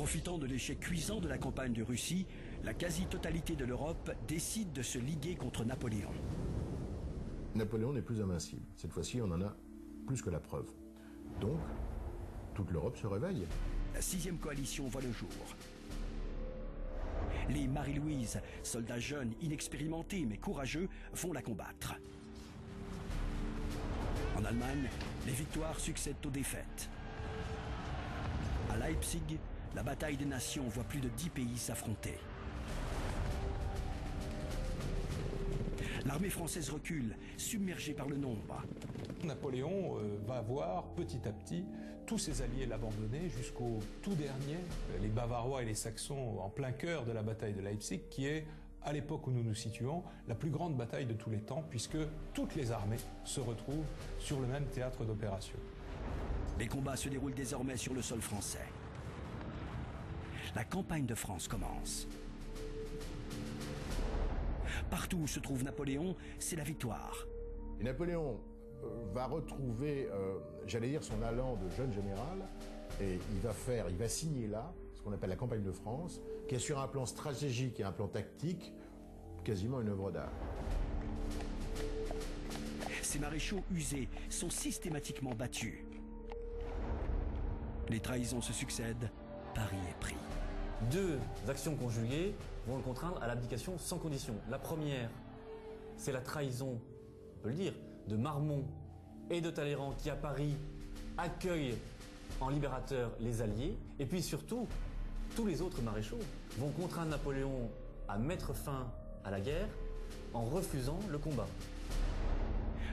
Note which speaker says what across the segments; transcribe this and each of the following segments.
Speaker 1: Profitant de l'échec cuisant de la campagne de Russie, la quasi-totalité de l'Europe décide de se liguer contre Napoléon.
Speaker 2: Napoléon n'est plus invincible. Cette fois-ci, on en a plus que la preuve. Donc, toute l'Europe se réveille.
Speaker 1: La 6e coalition voit le jour. Les Marie-Louise, soldats jeunes, inexpérimentés mais courageux, vont la combattre. En Allemagne, les victoires succèdent aux défaites. À Leipzig, la bataille des nations voit plus de 10 pays s'affronter. L'armée française recule, submergée par le nombre.
Speaker 3: Napoléon va voir petit à petit tous ses alliés l'abandonner jusqu'au tout dernier, les Bavarois et les Saxons en plein cœur de la bataille de Leipzig, qui est, à l'époque où nous nous situons, la plus grande bataille de tous les temps, puisque toutes les armées se retrouvent sur le même théâtre d'opération.
Speaker 1: Les combats se déroulent désormais sur le sol français. La campagne de France commence. Partout où se trouve Napoléon, c'est la victoire.
Speaker 2: Et Napoléon va retrouver, j'allais dire, son allant de jeune général, et il va signer là, ce qu'on appelle la campagne de France, qui est sur un plan stratégique et un plan tactique, quasiment une œuvre d'art.
Speaker 1: Ces maréchaux usés sont systématiquement battus. Les trahisons se succèdent, Paris est pris.
Speaker 4: 2 actions conjuguées vont le contraindre à l'abdication sans condition. La première, c'est la trahison, on peut le dire, de Marmont et de Talleyrand qui, à Paris, accueillent en libérateur les Alliés. Et puis surtout, tous les autres maréchaux vont contraindre Napoléon à mettre fin à la guerre en refusant le combat.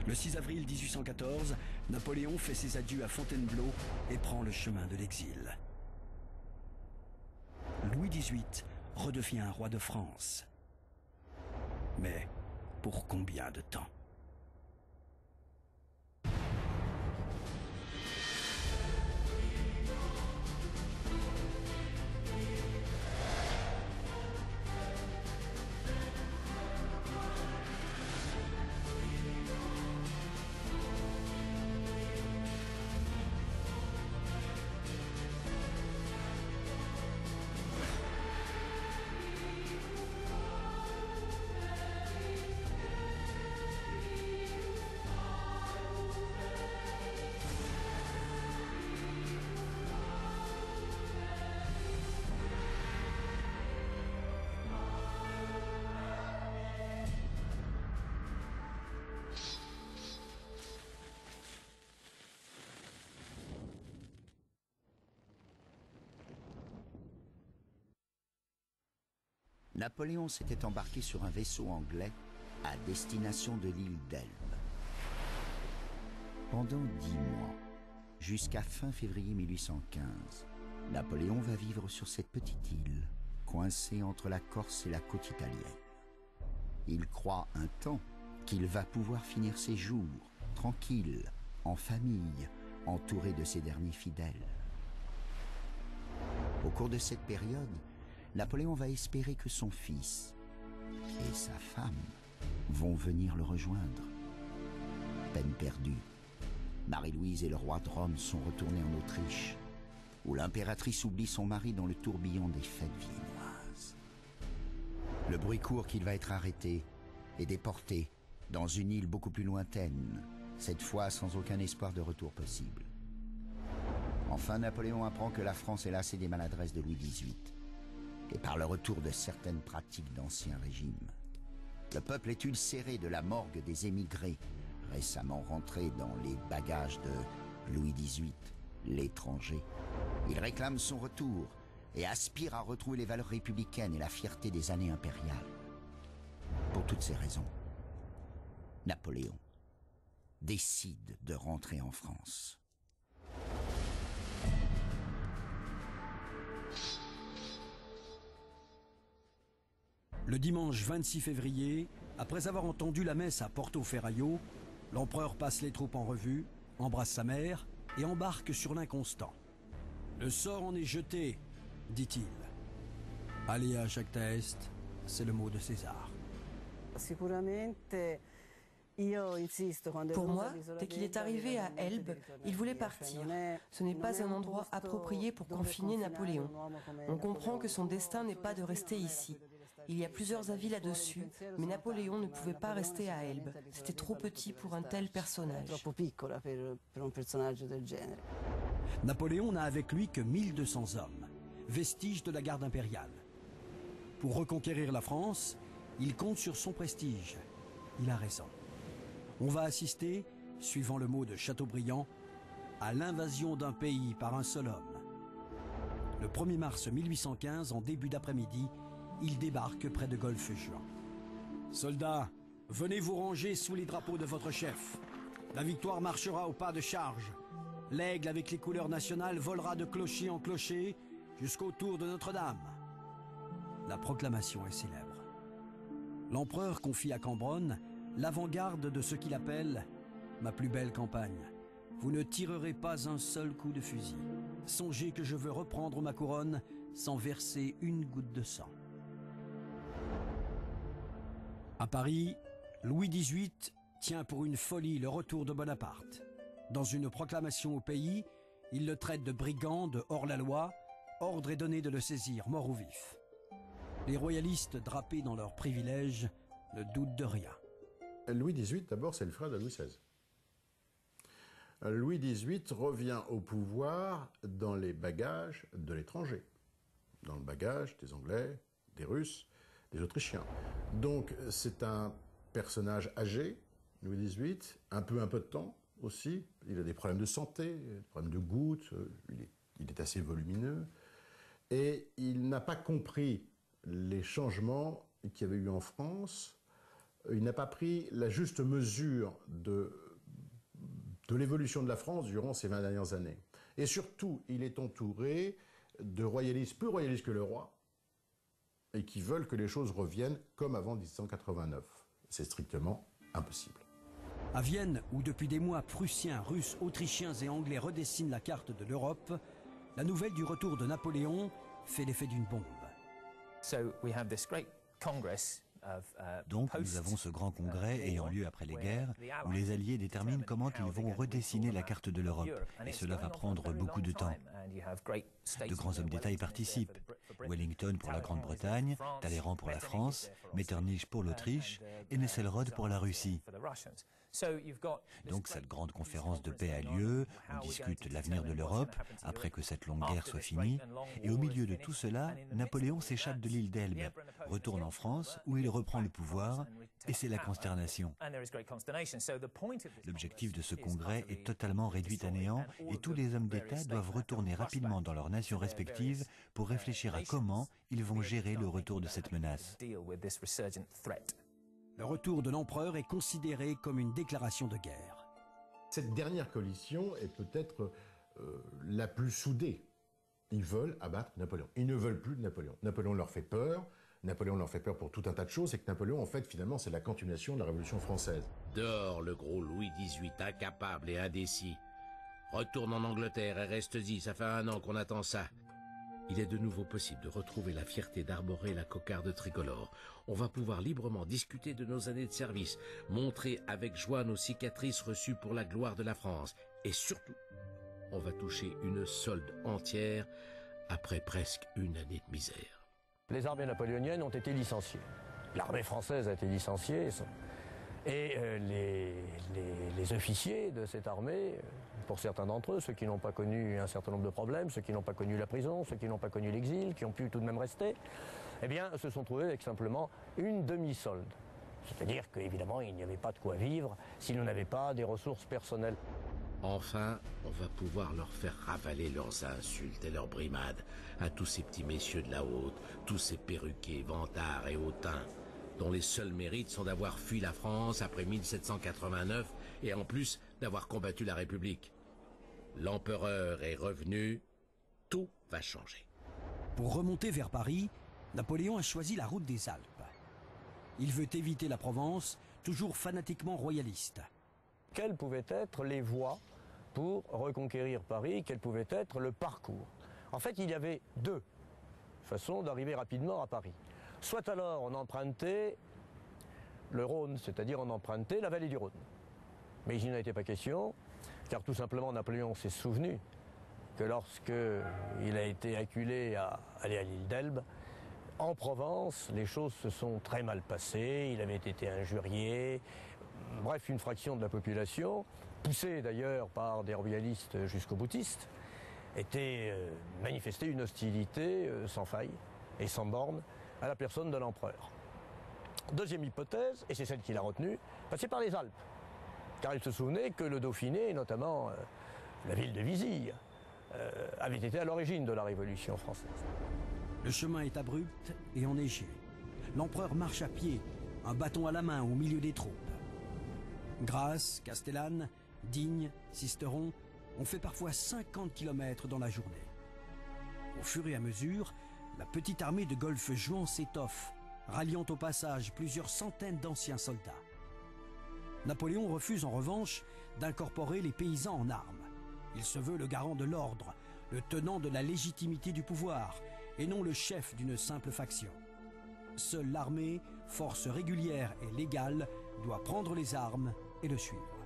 Speaker 1: Le 6 avril 1814, Napoléon fait ses adieux à Fontainebleau et prend le chemin de l'exil. Louis XVIII redevient un roi de France. Mais pour combien de temps ?
Speaker 5: Napoléon s'était embarqué sur un vaisseau anglais à destination de l'île d'Elbe. Pendant 10 mois, jusqu'à fin février 1815, Napoléon va vivre sur cette petite île, coincée entre la Corse et la côte italienne. Il croit un temps qu'il va pouvoir finir ses jours, tranquille, en famille, entouré de ses derniers fidèles. Au cours de cette période, Napoléon va espérer que son fils et sa femme vont venir le rejoindre. Peine perdue. Marie-Louise et le roi de Rome sont retournés en Autriche, où l'impératrice oublie son mari dans le tourbillon des fêtes viennoises. Le bruit court qu'il va être arrêté et déporté dans une île beaucoup plus lointaine, cette fois sans aucun espoir de retour possible. Enfin, Napoléon apprend que la France est lassée des maladresses de Louis XVIII et par le retour de certaines pratiques d'ancien régime. Le peuple est ulcéré de la morgue des émigrés, récemment rentrés dans les bagages de Louis XVIII, l'étranger. Il réclame son retour et aspire à retrouver les valeurs républicaines et la fierté des années impériales. Pour toutes ces raisons, Napoléon décide de rentrer en France.
Speaker 1: Le dimanche 26 février, après avoir entendu la messe à Porto Ferraio, l'empereur passe les troupes en revue, embrasse sa mère et embarque sur l'Inconstant. « Le sort en est jeté », dit-il. « Alea jacta est », c'est le mot de César.
Speaker 6: Sicuramente Pour moi, dès qu'il est arrivé à Elbe, il voulait partir. Ce n'est pas un endroit approprié pour confiner Napoléon. On comprend que son destin n'est pas de rester ici. Il y a plusieurs avis là-dessus, mais Napoléon ne pouvait pas rester à Elbe. C'était trop petit pour un tel personnage.
Speaker 1: Napoléon n'a avec lui que 1200 hommes, vestiges de la garde impériale. Pour reconquérir la France, il compte sur son prestige. Il a raison. On va assister, suivant le mot de Chateaubriand, à l'invasion d'un pays par un seul homme. Le 1er mars 1815, en début d'après-midi, il débarque près de Golfe-Juan. Soldats, venez vous ranger sous les drapeaux de votre chef. La victoire marchera au pas de charge. L'aigle avec les couleurs nationales volera de clocher en clocher jusqu'au tour de Notre-Dame. La proclamation est célèbre. L'empereur confie à Cambronne l'avant-garde de ce qu'il appelle « ma plus belle campagne ». Vous ne tirerez pas un seul coup de fusil. Songez que je veux reprendre ma couronne sans verser une goutte de sang. À Paris, Louis XVIII tient pour une folie le retour de Bonaparte. Dans une proclamation au pays, il le traite de brigand, de hors-la-loi. Ordre est donné de le saisir, mort ou vif. Les royalistes, drapés dans leurs privilèges, ne doutent de rien.
Speaker 2: Louis XVIII, d'abord, c'est le frère de Louis XVI. Louis XVIII revient au pouvoir dans les bagages de l'étranger. Dans le bagage des Anglais, des Russes, des Autrichiens. Donc, c'est un personnage âgé, Louis XVIII, un peu de temps aussi. Il a des problèmes de santé, des problèmes de gouttes, il est assez volumineux. Et il n'a pas compris les changements qu'il y avait eu en France. Il n'a pas pris la juste mesure de l'évolution de la France durant ces 20 dernières années. Et surtout, il est entouré de royalistes, plus royalistes que le roi, et qui veulent que les choses reviennent comme avant 1789. C'est strictement impossible.
Speaker 1: À Vienne, où depuis des mois Prussiens, Russes, Autrichiens et Anglais redessinent la carte de l'Europe, la nouvelle du retour de Napoléon fait l'effet d'une bombe.
Speaker 7: Donc nous avons ce grand congrès ayant lieu après les guerres, où les Alliés déterminent comment ils vont redessiner la carte de l'Europe, et cela va prendre beaucoup de temps. De grands hommes d'État y participent. Wellington pour la Grande-Bretagne, Talleyrand pour la France, Metternich pour l'Autriche et Nesselrode pour la Russie. Donc cette grande conférence de paix a lieu, on discute l'avenir de l'Europe après que cette longue guerre soit finie, et au milieu de tout cela, Napoléon s'échappe de l'île d'Elbe, retourne en France où il reprend le pouvoir, et c'est la consternation. L'objectif de ce congrès est totalement réduit à néant, et tous les hommes d'État doivent retourner rapidement dans leurs nations respectives pour réfléchir à comment ils vont gérer le retour de cette menace.
Speaker 1: Le retour de l'empereur est considéré comme une déclaration de guerre.
Speaker 2: Cette dernière coalition est peut-être la plus soudée. Ils veulent abattre Napoléon. Ils ne veulent plus de Napoléon. Napoléon leur fait peur. Napoléon leur fait peur pour tout un tas de choses. Et que Napoléon, en fait, finalement, c'est la continuation de la Révolution française.
Speaker 8: Dehors le gros Louis XVIII, incapable et indécis. Retourne en Angleterre et reste-y, ça fait 1 an qu'on attend ça. Il est de nouveau possible de retrouver la fierté d'arborer la cocarde tricolore. On va pouvoir librement discuter de nos années de service, montrer avec joie nos cicatrices reçues pour la gloire de la France. Et surtout, on va toucher une solde entière après presque 1 année de misère.
Speaker 9: Les armées napoléoniennes ont été licenciées. L'armée française a été licenciée. Et les officiers de cette armée, pour certains d'entre eux, ceux qui n'ont pas connu un certain nombre de problèmes, ceux qui n'ont pas connu la prison, ceux qui n'ont pas connu l'exil, qui ont pu tout de même rester, eh bien, se sont trouvés avec simplement une demi-solde. C'est-à-dire qu'évidemment, il n'y avait pas de quoi vivre s'ils n'avaient pas des ressources personnelles.
Speaker 8: Enfin, on va pouvoir leur faire ravaler leurs insultes et leurs brimades à tous ces petits messieurs de la haute, tous ces perruquets, vantards et hautains, dont les seuls mérites sont d'avoir fui la France après 1789 et en plus d'avoir combattu la République. L'empereur est revenu, tout va changer.
Speaker 1: Pour remonter vers Paris, Napoléon a choisi la route des Alpes. Il veut éviter la Provence, toujours fanatiquement royaliste.
Speaker 9: Quelles pouvaient être les voies pour reconquérir Paris? Quel pouvait être le parcours? En fait, il y avait 2 façons d'arriver rapidement à Paris. Soit alors on empruntait le Rhône, c'est-à-dire on empruntait la vallée du Rhône. Mais il n'en était pas question, car tout simplement Napoléon s'est souvenu que lorsqu'il a été acculé à aller à l'île d'Elbe, en Provence, les choses se sont très mal passées, il avait été injurié, bref, une fraction de la population, poussée d'ailleurs par des royalistes jusqu'aux boutistes, était manifesté une hostilité sans faille et sans borne à la personne de l'empereur. Deuxième hypothèse, et c'est celle qu'il a retenue, passer par les Alpes. Car il se souvenait que le Dauphiné, et notamment la ville de Vizille, avait été à l'origine de la Révolution française.
Speaker 1: Le chemin est abrupt et enneigé. L'empereur marche à pied, un bâton à la main au milieu des troupes. Grasse, Castellane, Digne, Sisteron ont fait parfois 50 km dans la journée. Au fur et à mesure, la petite armée de Golfe-Juan s'étoffe, ralliant au passage plusieurs centaines d'anciens soldats. Napoléon refuse en revanche d'incorporer les paysans en armes. Il se veut le garant de l'ordre, le tenant de la légitimité du pouvoir, et non le chef d'une simple faction. Seule l'armée, force régulière et légale, doit prendre les armes et le suivre.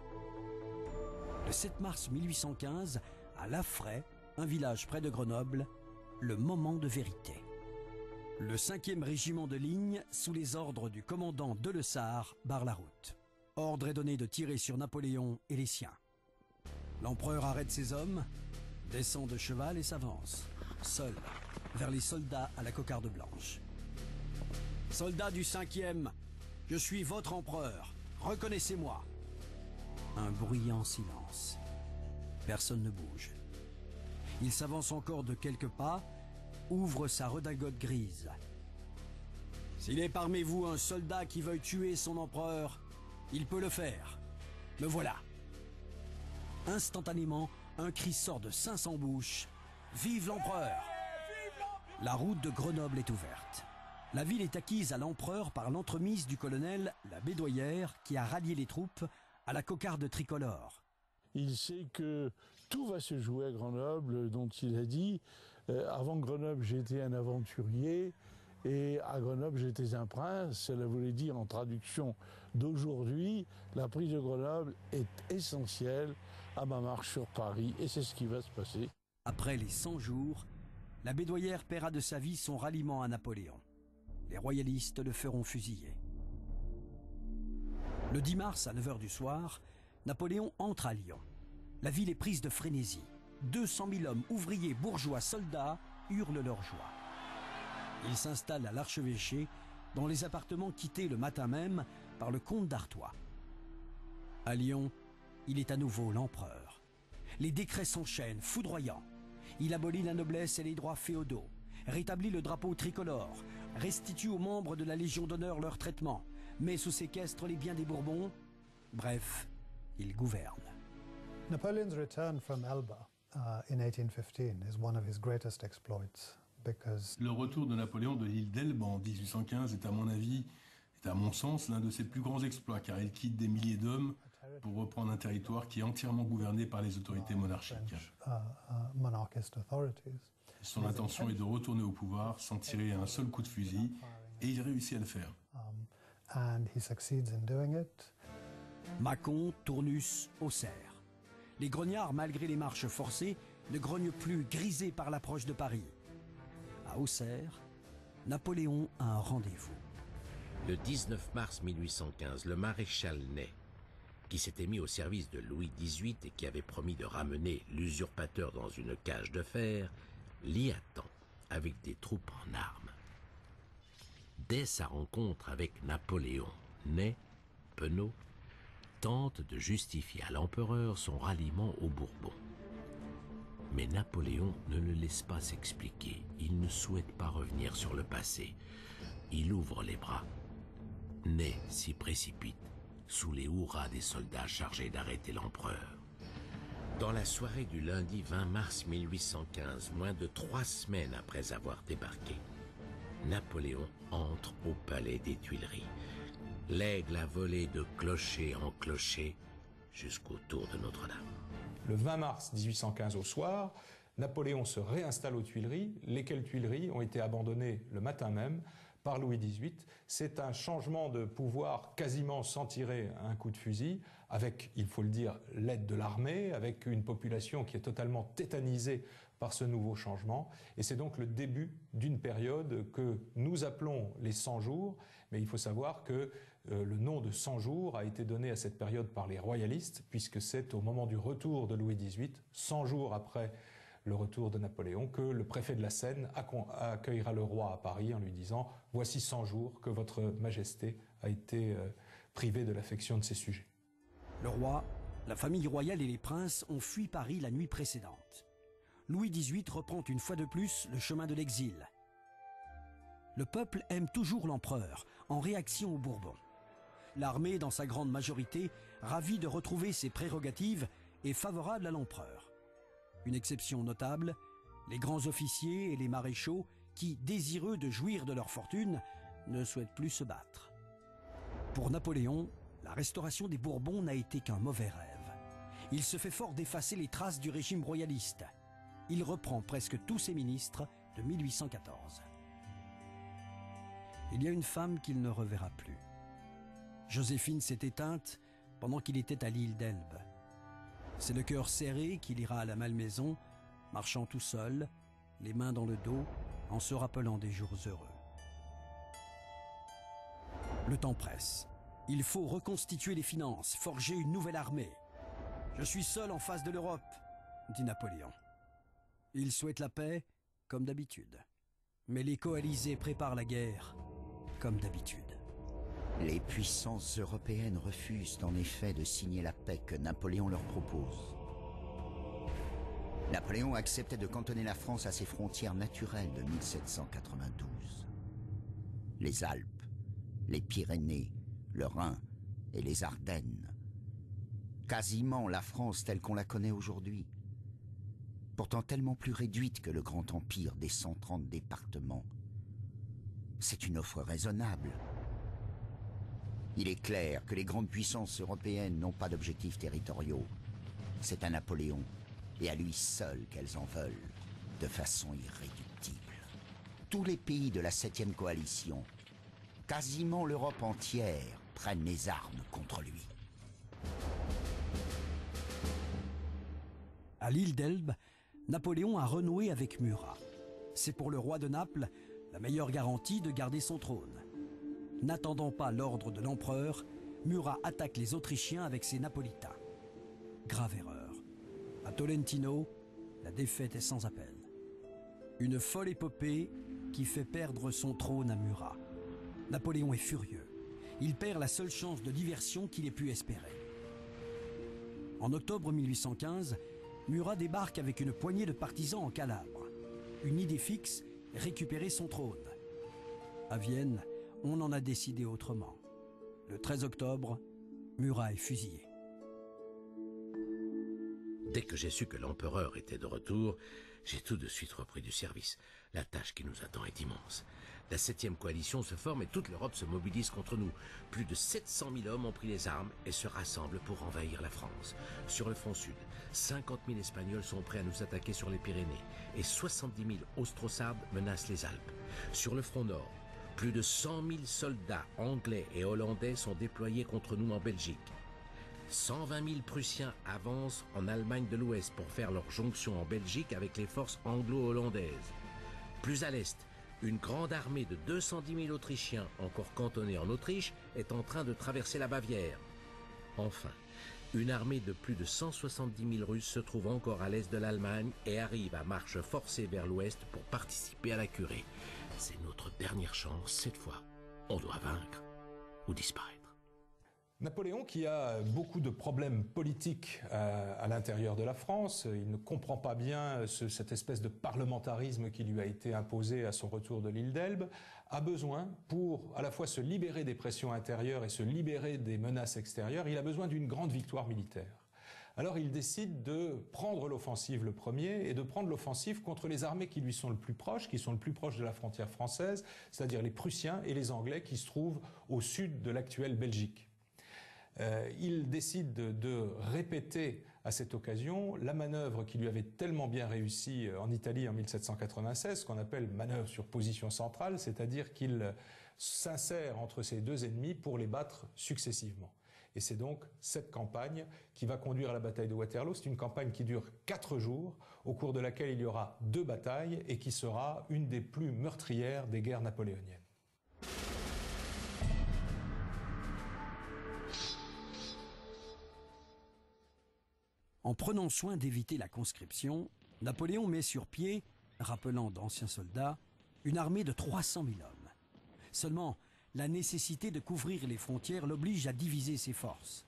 Speaker 1: Le 7 mars 1815, à Laffray, un village près de Grenoble, le moment de vérité. Le 5e régiment de ligne, sous les ordres du commandant Delessart, barre la route. Ordre est donné de tirer sur Napoléon et les siens. L'empereur arrête ses hommes, descend de cheval et s'avance, seul, vers les soldats à la cocarde blanche. Soldats du 5e, je suis votre empereur, reconnaissez-moi. Un bruyant silence. Personne ne bouge. Il s'avance encore de quelques pas, ouvre sa redingote grise. S'il est parmi vous un soldat qui veuille tuer son empereur, il peut le faire. Me voilà. Instantanément, un cri sort de 500 bouches. Vive l'empereur! La route de Grenoble est ouverte. La ville est acquise à l'empereur par l'entremise du colonel La Bédoyère qui a rallié les troupes à la cocarde tricolore.
Speaker 10: Il sait que tout va se jouer à Grenoble, dont il a dit avant Grenoble j'étais un aventurier et à Grenoble j'étais un prince. Cela voulait dire en traduction d'aujourd'hui, la prise de Grenoble est essentielle à ma marche sur Paris et c'est ce qui va se passer.
Speaker 1: Après les 100 jours, La Bédoyère paiera de sa vie son ralliement à Napoléon. Les royalistes le feront fusiller. Le 10 mars à 9h du soir, Napoléon entre à Lyon. La ville est prise de frénésie. 200 000 hommes, ouvriers, bourgeois, soldats hurlent leur joie. Ils s'installent à l'archevêché, dans les appartements quittés le matin même par le comte d'Artois. À Lyon, il est à nouveau l'empereur. Les décrets s'enchaînent, foudroyants. Il abolit la noblesse et les droits féodaux, rétablit le drapeau tricolore, restitue aux membres de la Légion d'honneur leur traitement, met sous séquestre les biens des Bourbons. Bref, il gouverne.
Speaker 11: Napoleon's return from Elba in 1815 is one of his greatest exploits.
Speaker 12: Le retour de Napoléon de l'île d'Elbe en 1815 est à mon avis, est à mon sens, l'un de ses plus grands exploits, car il quitte des milliers d'hommes pour reprendre un territoire qui est entièrement gouverné par les autorités monarchiques. Son intention est de retourner au pouvoir sans tirer un seul coup de fusil, et il réussit à le faire.
Speaker 1: Mâcon, Tournus, Auxerre. Les grognards, malgré les marches forcées, ne grognent plus, grisés par l'approche de Paris. À Auxerre, Napoléon a un rendez-vous.
Speaker 8: Le 19 mars 1815, le maréchal Ney, qui s'était mis au service de Louis XVIII et qui avait promis de ramener l'usurpateur dans une cage de fer, l'y attend avec des troupes en armes. Dès sa rencontre avec Napoléon, Ney, penaud, tente de justifier à l'empereur son ralliement aux Bourbons. Mais Napoléon ne le laisse pas s'expliquer. Il ne souhaite pas revenir sur le passé. Il ouvre les bras. Ney s'y précipite, sous les hurrahs des soldats chargés d'arrêter l'empereur. Dans la soirée du lundi 20 mars 1815, moins de 3 semaines après avoir débarqué, Napoléon entre au palais des Tuileries. L'aigle a volé de clocher en clocher jusqu'au tour de Notre-Dame.
Speaker 3: Le 20 mars 1815 au soir, Napoléon se réinstalle aux Tuileries, lesquelles Tuileries ont été abandonnées le matin même par Louis XVIII. C'est un changement de pouvoir quasiment sans tirer un coup de fusil, avec, il faut le dire, l'aide de l'armée, avec une population qui est totalement tétanisée par ce nouveau changement. Et c'est donc le début d'une période que nous appelons les 100 jours, mais il faut savoir que le nom de 100 jours a été donné à cette période par les royalistes, puisque c'est au moment du retour de Louis XVIII, 100 jours après le retour de Napoléon, que le préfet de la Seine accueillera le roi à Paris en lui disant « Voici 100 jours que votre majesté a été privée de l'affection de ses sujets ».
Speaker 1: Le roi, la famille royale et les princes ont fui Paris la nuit précédente. Louis XVIII reprend une fois de plus le chemin de l'exil. Le peuple aime toujours l'empereur, en réaction aux Bourbons. L'armée, dans sa grande majorité, ravie de retrouver ses prérogatives, est favorable à l'empereur. Une exception notable, les grands officiers et les maréchaux qui, désireux de jouir de leur fortune, ne souhaitent plus se battre. Pour Napoléon, la restauration des Bourbons n'a été qu'un mauvais rêve. Il se fait fort d'effacer les traces du régime royaliste. Il reprend presque tous ses ministres de 1814. Il y a une femme qu'il ne reverra plus. Joséphine s'est éteinte pendant qu'il était à l'île d'Elbe. C'est le cœur serré qu'il ira à la Malmaison, marchant tout seul, les mains dans le dos, en se rappelant des jours heureux. Le temps presse. Il faut reconstituer les finances, forger une nouvelle armée. « Je suis seul en face de l'Europe », dit Napoléon. Il souhaite la paix, comme d'habitude. Mais les coalisés préparent la guerre, comme d'habitude.
Speaker 5: Les puissances européennes refusent en effet de signer la paix que Napoléon leur propose. Napoléon acceptait de cantonner la France à ses frontières naturelles de 1792. Les Alpes, les Pyrénées, le Rhin et les Ardennes. Quasiment la France telle qu'on la connaît aujourd'hui. Pourtant tellement plus réduite que le grand empire des 130 départements. C'est une offre raisonnable. Il est clair que les grandes puissances européennes n'ont pas d'objectifs territoriaux. C'est à Napoléon, et à lui seul qu'elles en veulent, de façon irréductible. Tous les pays de la 7e coalition, quasiment l'Europe entière, prennent les armes contre lui.
Speaker 1: À l'île d'Elbe, Napoléon a renoué avec Murat. C'est pour le roi de Naples la meilleure garantie de garder son trône. N'attendant pas l'ordre de l'empereur, Murat attaque les Autrichiens avec ses Napolitains. Grave erreur. À Tolentino, la défaite est sans appel. Une folle épopée qui fait perdre son trône à Murat. Napoléon est furieux. Il perd la seule chance de diversion qu'il ait pu espérer. En octobre 1815, Murat débarque avec une poignée de partisans en Calabre. Une idée fixe, récupérer son trône. À Vienne, on en a décidé autrement. Le 13 octobre, Murat est fusillé.
Speaker 8: Dès que j'ai su que l'empereur était de retour, j'ai tout de suite repris du service. La tâche qui nous attend est immense. La 7e coalition se forme et toute l'Europe se mobilise contre nous. Plus de 700 000 hommes ont pris les armes et se rassemblent pour envahir la France. Sur le front sud, 50 000 Espagnols sont prêts à nous attaquer sur les Pyrénées et 70 000 Austro-Sardes menacent les Alpes. Sur le front nord, plus de 100 000 soldats anglais et hollandais sont déployés contre nous en Belgique. 120 000 Prussiens avancent en Allemagne de l'Ouest pour faire leur jonction en Belgique avec les forces anglo-hollandaises. Plus à l'est, une grande armée de 210 000 Autrichiens, encore cantonnés en Autriche, est en train de traverser la Bavière. Enfin, une armée de plus de 170 000 Russes se trouve encore à l'est de l'Allemagne et arrive à marche forcée vers l'ouest pour participer à la curée. C'est notre dernière chance, cette fois. On doit vaincre ou disparaître.
Speaker 3: Napoléon, qui a beaucoup de problèmes politiques à l'intérieur de la France, il ne comprend pas bien cette espèce de parlementarisme qui lui a été imposé à son retour de l'île d'Elbe, a besoin, pour à la fois se libérer des pressions intérieures et se libérer des menaces extérieures, il a besoin d'une grande victoire militaire. Alors il décide de prendre l'offensive le premier et de prendre l'offensive contre les armées qui lui sont le plus proches, qui sont le plus proches de la frontière française, c'est-à-dire les Prussiens et les Anglais qui se trouvent au sud de l'actuelle Belgique. Il décide de répéter à cette occasion la manœuvre qui lui avait tellement bien réussi en Italie en 1796, qu'on appelle manœuvre sur position centrale, c'est-à-dire qu'il s'insère entre ses deux ennemis pour les battre successivement. Et c'est donc cette campagne qui va conduire à la bataille de Waterloo. C'est une campagne qui dure 4 jours, au cours de laquelle il y aura 2 batailles et qui sera une des plus meurtrières des guerres napoléoniennes.
Speaker 1: En prenant soin d'éviter la conscription, Napoléon met sur pied, rappelant d'anciens soldats, une armée de 300 000 hommes. Seulement, la nécessité de couvrir les frontières l'oblige à diviser ses forces.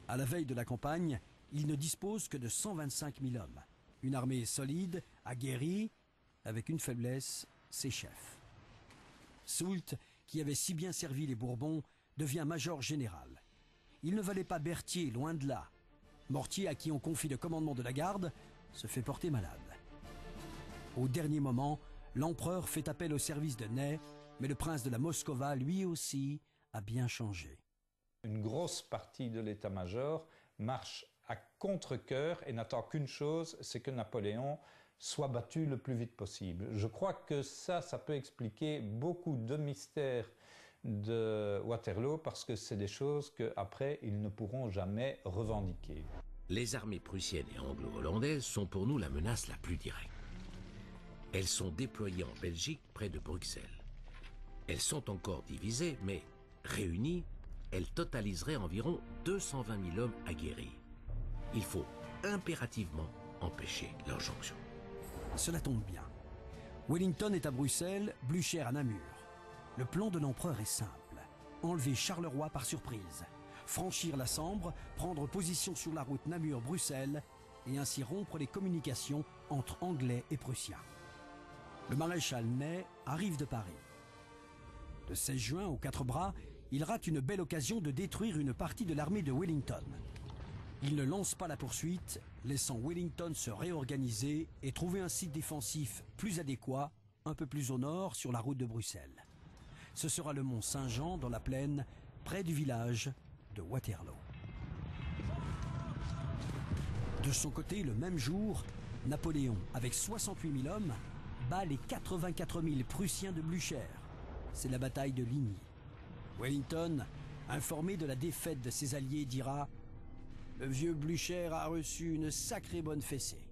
Speaker 1: À la veille de la campagne, il ne dispose que de 125 000 hommes. Une armée solide, aguerrie, avec une faiblesse, ses chefs. Soult, qui avait si bien servi les Bourbons, devient major général. Il ne valait pas Berthier, loin de là. Mortier, à qui on confie le commandement de la garde, se fait porter malade. Au dernier moment, l'empereur fait appel au service de Ney, mais le prince de la Moscova, lui aussi, a bien changé.
Speaker 13: Une grosse partie de l'état-major marche à contre-cœur et n'attend qu'une chose, c'est que Napoléon soit battu le plus vite possible. Je crois que ça peut expliquer beaucoup de mystères de Waterloo, parce que c'est des choses qu'après, ils ne pourront jamais revendiquer.
Speaker 8: Les armées prussiennes et anglo-hollandaises sont pour nous la menace la plus directe. Elles sont déployées en Belgique, près de Bruxelles. Elles sont encore divisées, mais réunies, elles totaliseraient environ 220 000 hommes aguerris. Il faut impérativement empêcher leur jonction.
Speaker 1: Cela tombe bien. Wellington est à Bruxelles, Blücher à Namur. Le plan de l'empereur est simple. Enlever Charleroi par surprise, franchir la Sambre, prendre position sur la route Namur-Bruxelles et ainsi rompre les communications entre Anglais et Prussiens. Le maréchal Ney arrive de Paris. Le 16 juin, aux 4 bras, il rate une belle occasion de détruire une partie de l'armée de Wellington. Il ne lance pas la poursuite, laissant Wellington se réorganiser et trouver un site défensif plus adéquat, un peu plus au nord, sur la route de Bruxelles. Ce sera le mont Saint-Jean, dans la plaine, près du village de Waterloo. De son côté, le même jour, Napoléon, avec 68 000 hommes, bat les 84 000 Prussiens de Blücher. C'est la bataille de Ligny. Wellington, informé de la défaite de ses alliés, dira « Le vieux Blücher a reçu une sacrée bonne fessée. »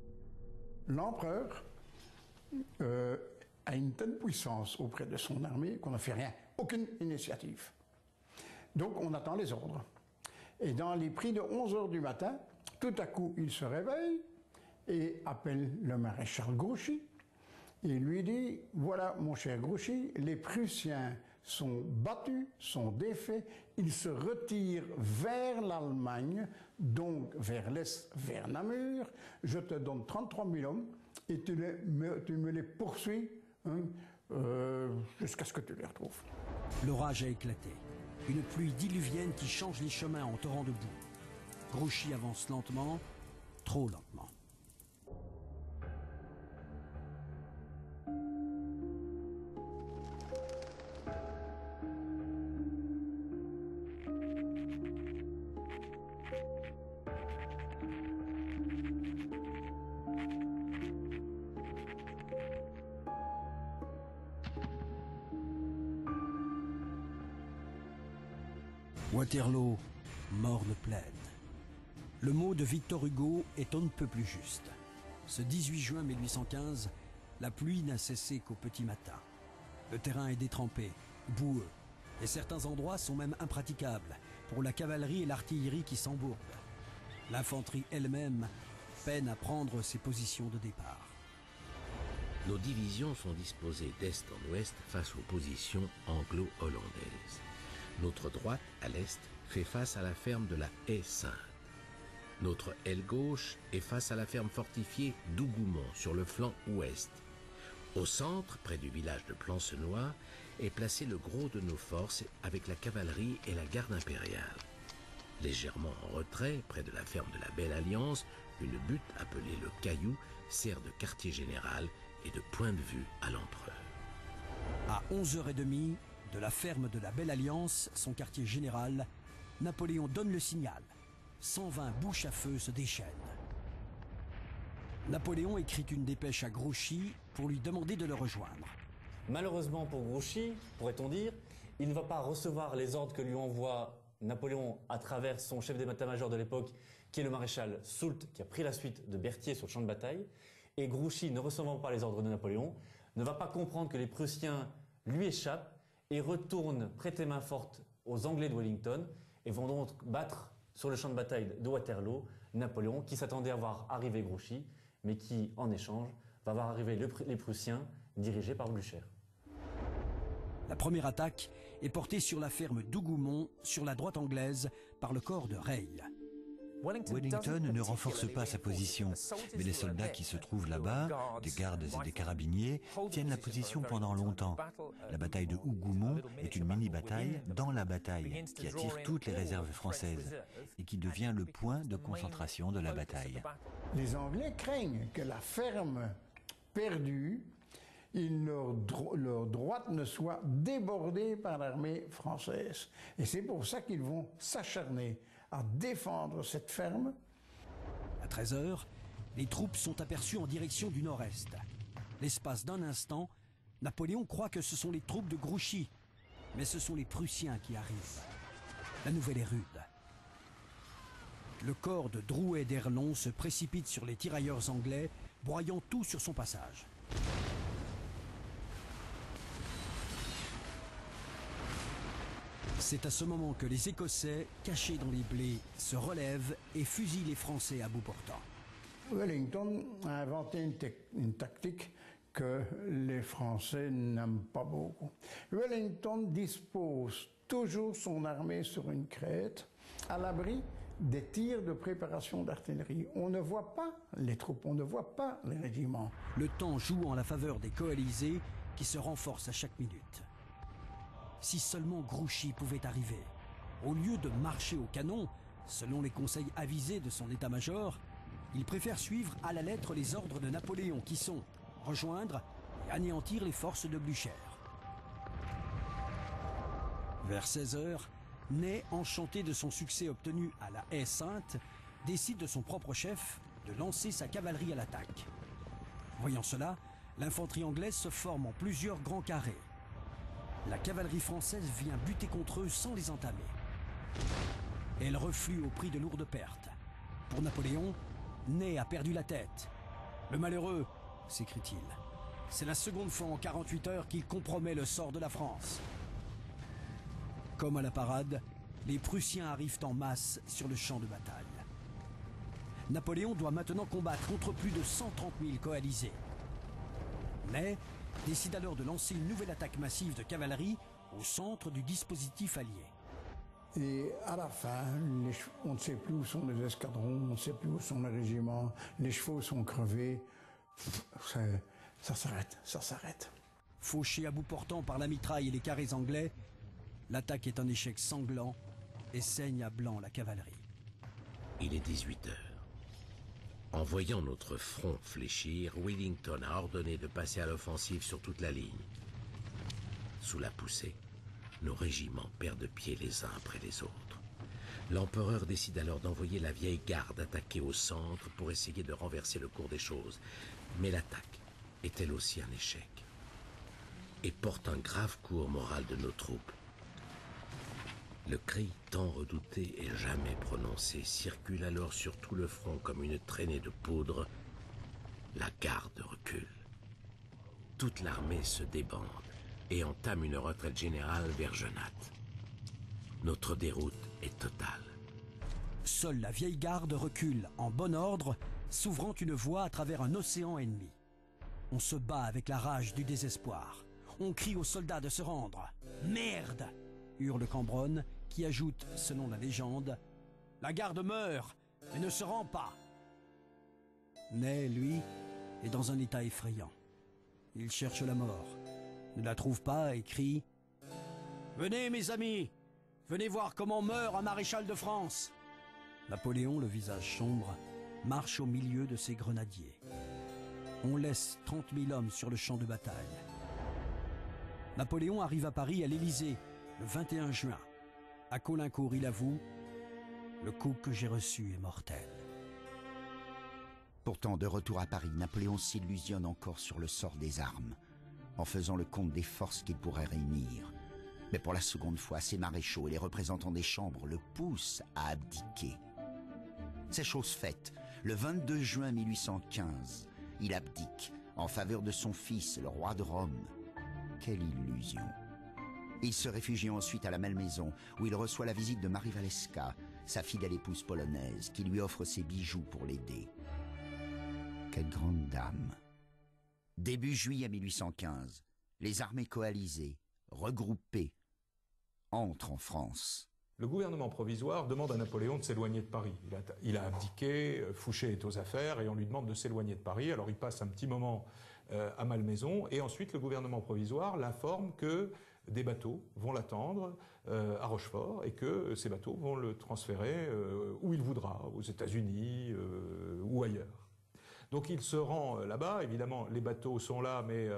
Speaker 14: L'empereur a une telle puissance auprès de son armée qu'on ne fait rien, aucune initiative. Donc on attend les ordres. Et dans les prix de 11 h du matin, tout à coup il se réveille et appelle le maréchal Grouchy et lui dit « Voilà mon cher Grouchy, les Prussiens sont battus, sont défaits, ils se retirent vers l'Allemagne, donc vers l'est, vers Namur. Je te donne 33 000 hommes et tu me les poursuis jusqu'à ce que tu les retrouves. »
Speaker 1: L'orage a éclaté. Une pluie diluvienne qui change les chemins en torrent de boue. Grouchy avance lentement, trop lentement. Waterloo, morne plaine. Le mot de Victor Hugo est on ne peut plus juste. Ce 18 juin 1815, la pluie n'a cessé qu'au petit matin. Le terrain est détrempé, boueux, et certains endroits sont même impraticables pour la cavalerie et l'artillerie qui s'embourbent. L'infanterie elle-même peine à prendre ses positions de départ.
Speaker 8: Nos divisions sont disposées d'est en ouest face aux positions anglo-hollandaises. Notre droite, à l'est, fait face à la ferme de la Haie-Sainte. Notre aile gauche est face à la ferme fortifiée d'Hougoumont, sur le flanc ouest. Au centre, près du village de Plancenoit, est placé le gros de nos forces avec la cavalerie et la garde impériale. Légèrement en retrait, près de la ferme de la Belle Alliance, une butte appelée le Caillou sert de quartier général et de point de vue à l'empereur.
Speaker 1: À 11h30, de la ferme de la Belle Alliance, son quartier général, Napoléon donne le signal. 120 bouches à feu se déchaînent. Napoléon écrit une dépêche à Grouchy pour lui demander de le rejoindre.
Speaker 4: Malheureusement pour Grouchy, pourrait-on dire, il ne va pas recevoir les ordres que lui envoie Napoléon à travers son chef d'état-major de l'époque, qui est le maréchal Soult, qui a pris la suite de Berthier sur le champ de bataille. Et Grouchy, ne recevant pas les ordres de Napoléon, ne va pas comprendre que les Prussiens lui échappent et retournent prêter main forte aux Anglais de Wellington et vont donc battre sur le champ de bataille de Waterloo Napoléon, qui s'attendait à voir arriver Grouchy, mais qui, en échange, va voir arriver les Prussiens dirigés par Blücher.
Speaker 1: La première attaque est portée sur la ferme d'Hougoumont, sur la droite anglaise, par le corps de Reille.
Speaker 7: Wellington ne renforce pas sa position, mais les soldats qui se trouvent là-bas, des gardes et des carabiniers, tiennent la position pendant longtemps. La bataille de Hougoumont est une mini-bataille dans la bataille, qui attire toutes les réserves françaises et qui devient le point de concentration de la bataille.
Speaker 14: Les Anglais craignent que la ferme perdue, leur droite ne soit débordée par l'armée française. Et c'est pour ça qu'ils vont s'acharner à défendre cette ferme.
Speaker 1: À 13 h, les troupes sont aperçues en direction du nord-est. L'espace d'un instant, Napoléon croit que ce sont les troupes de Grouchy, mais ce sont les Prussiens qui arrivent. La nouvelle est rude. Le corps de Drouet d'Erlon se précipite sur les tirailleurs anglais, broyant tout sur son passage. C'est à ce moment que les Écossais, cachés dans les blés, se relèvent et fusillent les Français à bout portant.
Speaker 14: Wellington a inventé une tactique que les Français n'aiment pas beaucoup. Wellington dispose toujours son armée sur une crête, à l'abri des tirs de préparation d'artillerie. On ne voit pas les troupes, on ne voit pas les régiments.
Speaker 1: Le temps joue en la faveur des coalisés qui se renforcent à chaque minute. Si seulement Grouchy pouvait arriver. Au lieu de marcher au canon, selon les conseils avisés de son état-major, il préfère suivre à la lettre les ordres de Napoléon qui sont rejoindre et anéantir les forces de Blücher. Vers 16 h, Ney, enchanté de son succès obtenu à la Haie-Sainte, décide de son propre chef de lancer sa cavalerie à l'attaque. Voyant cela, l'infanterie anglaise se forme en plusieurs grands carrés. La cavalerie française vient buter contre eux sans les entamer. Elle reflue au prix de lourdes pertes. Pour Napoléon, Ney a perdu la tête. Le malheureux, s'écrie-t-il, c'est la seconde fois en 48 heures qu'il compromet le sort de la France. Comme à la parade, les Prussiens arrivent en masse sur le champ de bataille. Napoléon doit maintenant combattre contre plus de 130 000 coalisés. Ney décide alors de lancer une nouvelle attaque massive de cavalerie au centre du dispositif allié.
Speaker 14: Et à la fin, on ne sait plus où sont les escadrons, on ne sait plus où sont les régiments, les chevaux sont crevés, ça s'arrête.
Speaker 1: Fauché à bout portant par la mitraille et les carrés anglais, l'attaque est un échec sanglant et saigne à blanc la cavalerie.
Speaker 8: Il est 18 h. En voyant notre front fléchir, Wellington a ordonné de passer à l'offensive sur toute la ligne. Sous la poussée, nos régiments perdent pied les uns après les autres. L'empereur décide alors d'envoyer la vieille garde attaquer au centre pour essayer de renverser le cours des choses. Mais l'attaque est elle aussi un échec et porte un grave coup au moral de nos troupes. Le cri tant redouté et jamais prononcé circule alors sur tout le front comme une traînée de poudre. La garde recule. Toute l'armée se débande et entame une retraite générale vers Genatte. Notre déroute est totale.
Speaker 1: Seule la vieille garde recule en bon ordre, s'ouvrant une voie à travers un océan ennemi. On se bat avec la rage du désespoir. On crie aux soldats de se rendre. « Merde !» hurle Cambronne, qui ajoute, selon la légende, « La garde meurt, mais ne se rend pas !» Ney, lui, est dans un état effrayant. Il cherche la mort, ne la trouve pas et crie « Venez, mes amis, venez voir comment meurt un maréchal de France !» Napoléon, le visage sombre, marche au milieu de ses grenadiers. On laisse 30 000 hommes sur le champ de bataille. Napoléon arrive à Paris à l'Élysée le 21 juin. À Caulaincourt, il avoue Le coup que j'ai reçu est mortel.
Speaker 5: Pourtant, de retour à Paris, Napoléon s'illusionne encore sur le sort des armes, en faisant le compte des forces qu'il pourrait réunir. Mais pour la seconde fois, ses maréchaux et les représentants des chambres le poussent à abdiquer. C'est chose faite. Le 22 juin 1815, il abdique en faveur de son fils, le roi de Rome. Quelle illusion! Il se réfugie ensuite à la Malmaison, où il reçoit la visite de Marie Walewska, sa fidèle épouse polonaise, qui lui offre ses bijoux pour l'aider. Quelle grande dame! Début juillet 1815, les armées coalisées, regroupées, entrent en France.
Speaker 3: Le gouvernement provisoire demande à Napoléon de s'éloigner de Paris. Il a abdiqué, Fouché est aux affaires et on lui demande de s'éloigner de Paris. Alors il passe un petit moment à Malmaison et ensuite le gouvernement provisoire l'informe que des bateaux vont l'attendre à Rochefort et que ces bateaux vont le transférer où il voudra, aux États-Unis ou ailleurs. Donc il se rend là-bas, évidemment les bateaux sont là mais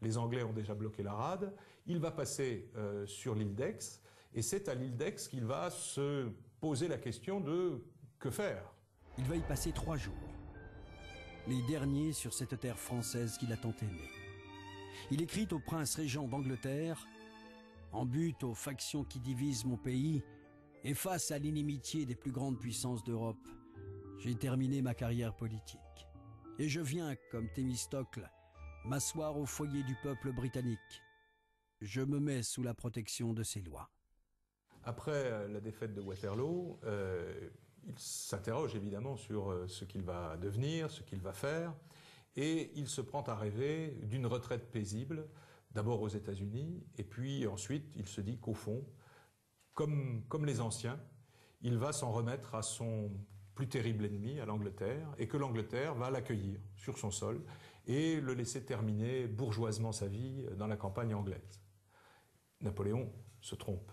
Speaker 3: les Anglais ont déjà bloqué la rade. Il va passer sur l'île d'Aix et c'est à l'île d'Aix qu'il va se poser la question de que faire.
Speaker 1: Il va y passer 3 jours, les derniers sur cette terre française qu'il a tant aimée. Il écrit au prince régent d'Angleterre: en but aux factions qui divisent mon pays et face à l'inimitié des plus grandes puissances d'Europe, j'ai terminé ma carrière politique. Et je viens, comme Thémistocle, m'asseoir au foyer du peuple britannique. Je me mets sous la protection de ses lois.
Speaker 3: Après la défaite de Waterloo, il s'interroge évidemment sur ce qu'il va devenir, ce qu'il va faire, et il se prend à rêver d'une retraite paisible, d'abord aux États-Unis, et puis ensuite il se dit qu'au fond, comme les anciens, il va s'en remettre à son plus terrible ennemi, à l'Angleterre, et que l'Angleterre va l'accueillir sur son sol et le laisser terminer bourgeoisement sa vie dans la campagne anglaise. Napoléon se trompe.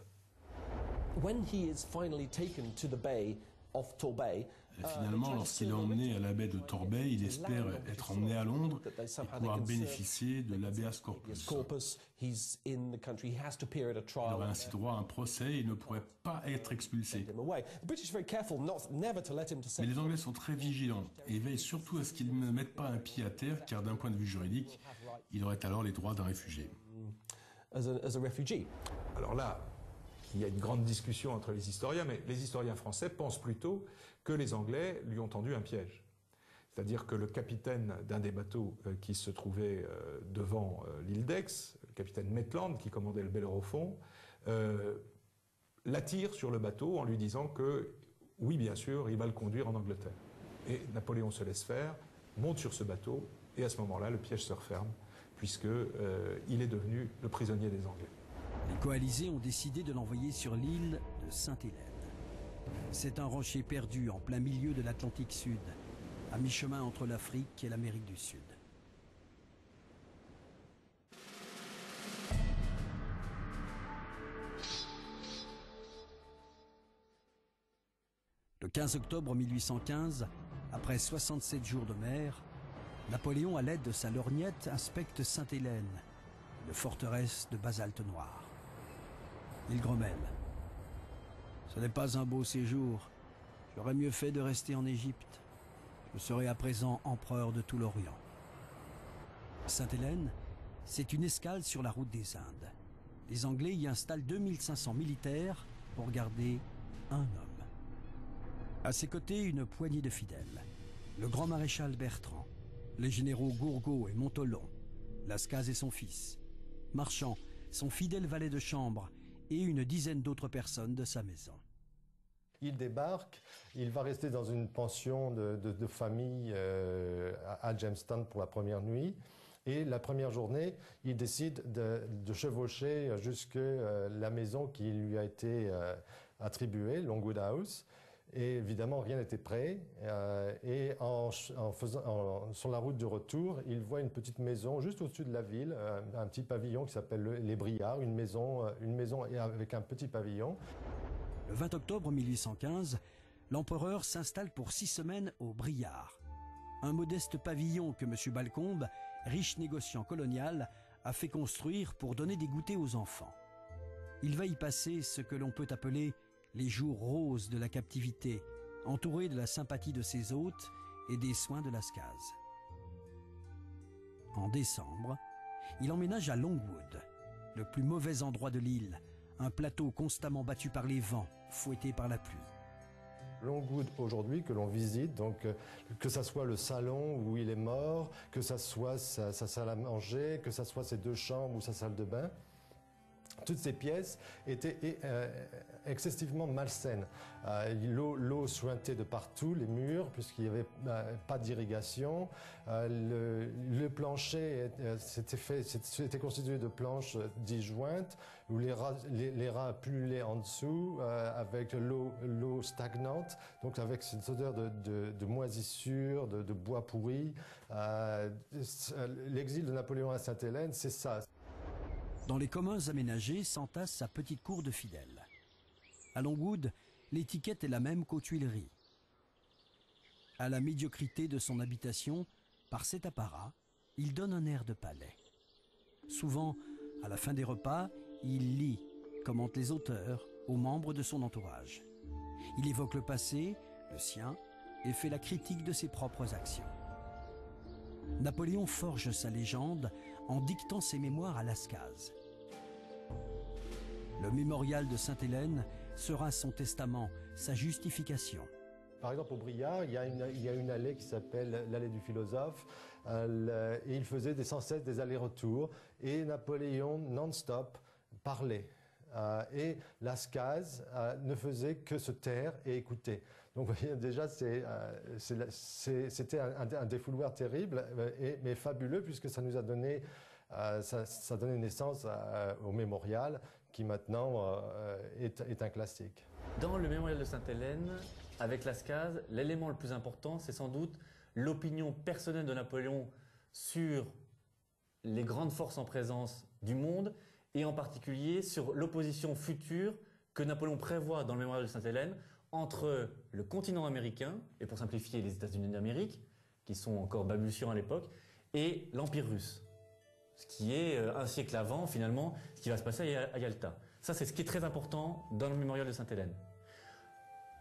Speaker 15: When he is finally taken to the bay of Torbay,
Speaker 12: finalement, lorsqu'il est emmené à la baie de Torbay, il espère être emmené à Londres et pouvoir bénéficier de l'habeas corpus. Il aurait ainsi droit à un procès et il ne pourrait pas être expulsé. Mais les Anglais sont très vigilants et veillent surtout à ce qu'il ne mette pas un pied à terre, car d'un point de vue juridique, il aurait alors les droits d'un réfugié.
Speaker 3: Alors là, il y a une grande discussion entre les historiens, mais les historiens français pensent plutôt que les Anglais lui ont tendu un piège. C'est-à-dire que le capitaine d'un des bateaux qui se trouvait devant l'île d'Aix, le capitaine Maitland, qui commandait le Bellérophon, l'attire sur le bateau en lui disant que, oui, bien sûr, il va le conduire en Angleterre. Et Napoléon se laisse faire, monte sur ce bateau, et à ce moment-là, le piège se referme, puisqu'il est devenu le prisonnier des Anglais.
Speaker 1: Les coalisés ont décidé de l'envoyer sur l'île de Sainte-Hélène. C'est un rocher perdu en plein milieu de l'Atlantique Sud, à mi-chemin entre l'Afrique et l'Amérique du Sud. Le 15 octobre 1815, après 67 jours de mer, Napoléon, à l'aide de sa lorgnette, inspecte Sainte-Hélène, une forteresse de basalte noir. Il grommelle. Ce n'est pas un beau séjour. J'aurais mieux fait de rester en Égypte. Je serai à présent empereur de tout l'Orient. Sainte-Hélène, c'est une escale sur la route des Indes. Les Anglais y installent 2500 militaires pour garder un homme. À ses côtés, une poignée de fidèles. Le grand maréchal Bertrand, les généraux Gourgaud et Montholon, Lascaz et son fils, Marchand, son fidèle valet de chambre, et une dizaine d'autres personnes de sa maison.
Speaker 16: Il débarque, il va rester dans une pension de famille à Jamestown pour la première nuit. Et la première journée, il décide de chevaucher jusqu'à la maison qui lui a été attribuée, Longwood House. Et évidemment, rien n'était prêt. Et sur la route de retour, il voit une petite maison juste au-dessus de la ville, un petit pavillon qui s'appelle les Briards, une maison avec un petit pavillon.
Speaker 1: Le 20 octobre 1815, l'empereur s'installe pour 6 semaines aux Briards. Un modeste pavillon que M. Balcombe, riche négociant colonial, a fait construire pour donner des goûters aux enfants. Il va y passer ce que l'on peut appeler les jours roses de la captivité, entouré de la sympathie de ses hôtes et des soins de Lascaz. En décembre, il emménage à Longwood, le plus mauvais endroit de l'île, un plateau constamment battu par les vents, fouetté par la pluie.
Speaker 16: Longwood aujourd'hui que l'on visite, donc que ça soit le salon où il est mort, que ça soit sa salle à manger, que ça soit ses 2 chambres ou sa salle de bain, toutes ces pièces étaient excessivement malsaines. L'eau suintait de partout, les murs, puisqu'il n'y avait pas d'irrigation. Le plancher c'était constitué de planches disjointes, où les rats pullulaient en dessous, avec l'eau stagnante, donc avec cette odeur de moisissure, de bois pourri. L'exil de Napoléon à Sainte-Hélène, c'est ça.
Speaker 1: Dans les communs aménagés s'entasse sa petite cour de fidèles. À Longwood, l'étiquette est la même qu'aux Tuileries. À la médiocrité de son habitation, par cet apparat, il donne un air de palais. Souvent, à la fin des repas, il lit, commente les auteurs, aux membres de son entourage. Il évoque le passé, le sien, et fait la critique de ses propres actions. Napoléon forge sa légende en dictant ses mémoires à Lascaz. Le mémorial de Sainte-Hélène sera son testament, sa justification.
Speaker 16: Par exemple, au Briard, il y a une allée qui s'appelle l'allée du philosophe, et il faisait sans cesse des allers-retours, et Napoléon, non-stop, parlait. Et Lascaz ne faisait que se taire et écouter. Donc vous voyez, déjà, c'était un défouloir terrible, mais fabuleux, puisque ça nous a donné, ça donnait naissance au mémorial, qui maintenant est un classique.
Speaker 4: Dans le mémorial de Sainte-Hélène, avec Lascaz, l'élément le plus important, c'est sans doute l'opinion personnelle de Napoléon sur les grandes forces en présence du monde, et en particulier sur l'opposition future que Napoléon prévoit dans le mémorial de Sainte-Hélène entre le continent américain, et pour simplifier les États-Unis d'Amérique, qui sont encore balbutiants à l'époque, et l'Empire russe. Ce qui est un siècle avant, finalement, ce qui va se passer à Yalta. Ça, c'est ce qui est très important dans le mémorial de Sainte-Hélène.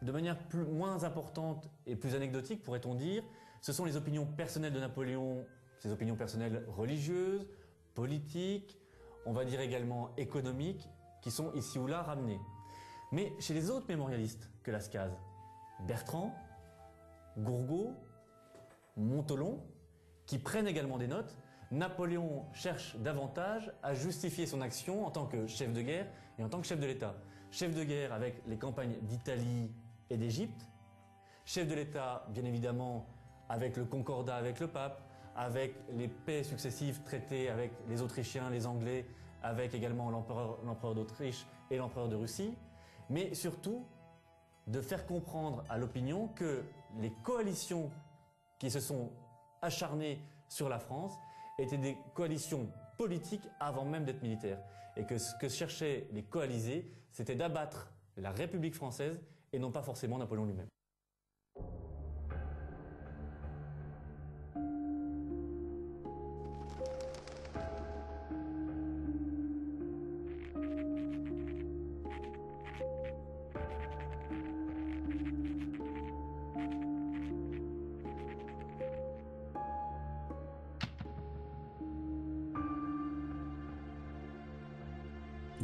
Speaker 4: De manière moins importante et plus anecdotique, pourrait-on dire, ce sont les opinions personnelles de Napoléon, ses opinions personnelles religieuses, politiques, on va dire également économiques, qui sont ici ou là ramenées. Mais chez les autres mémorialistes que Lascaz, Bertrand, Gourgaud, Montholon, qui prennent également des notes, Napoléon cherche davantage à justifier son action en tant que chef de guerre et en tant que chef de l'État. Chef de guerre avec les campagnes d'Italie et d'Égypte, chef de l'État bien évidemment avec le concordat avec le pape, avec les paix successives traitées avec les Autrichiens, les Anglais, avec également l'empereur d'Autriche et l'empereur de Russie, mais surtout de faire comprendre à l'opinion que les coalitions qui se sont acharnées sur la France étaient des coalitions politiques avant même d'être militaires, et que ce que cherchaient les coalisés, c'était d'abattre la République française et non pas forcément Napoléon lui-même.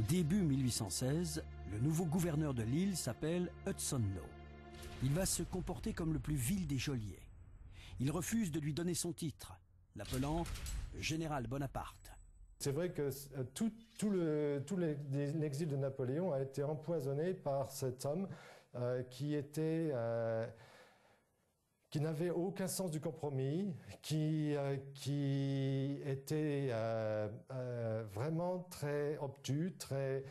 Speaker 1: Début 1816, le nouveau gouverneur de l'île s'appelle Hudson Lowe. Il va se comporter comme le plus vil des geôliers. Il refuse de lui donner son titre, l'appelant Général Bonaparte.
Speaker 16: C'est vrai que tout l'exil de Napoléon a été empoisonné par cet homme qui n'avait aucun sens du compromis, qui était vraiment très obtus, très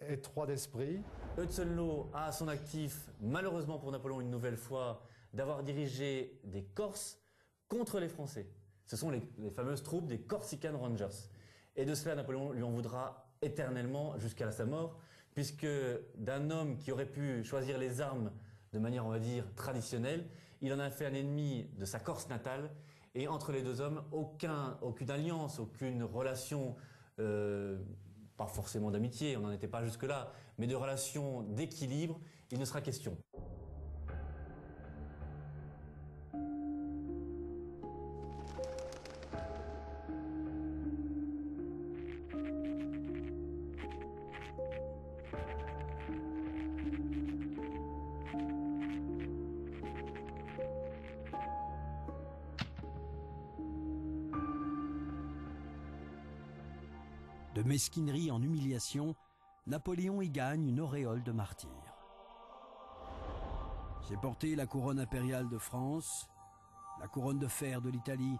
Speaker 16: étroit d'esprit.
Speaker 4: Hudson Lowe a à son actif, malheureusement pour Napoléon une nouvelle fois, d'avoir dirigé des Corses contre les Français. Ce sont les fameuses troupes des Corsican Rangers. Et de cela, Napoléon lui en voudra éternellement jusqu'à sa mort, puisque d'un homme qui aurait pu choisir les armes de manière, on va dire, traditionnelle, il en a fait un ennemi de sa Corse natale, et entre les deux hommes, aucune alliance, aucune relation pas forcément d'amitié, on n'en était pas jusque-là, mais de relations d'équilibre, il ne sera question.
Speaker 1: De mesquinerie en humiliation, Napoléon y gagne une auréole de martyr. J'ai porté la couronne impériale de France, la couronne de fer de l'Italie,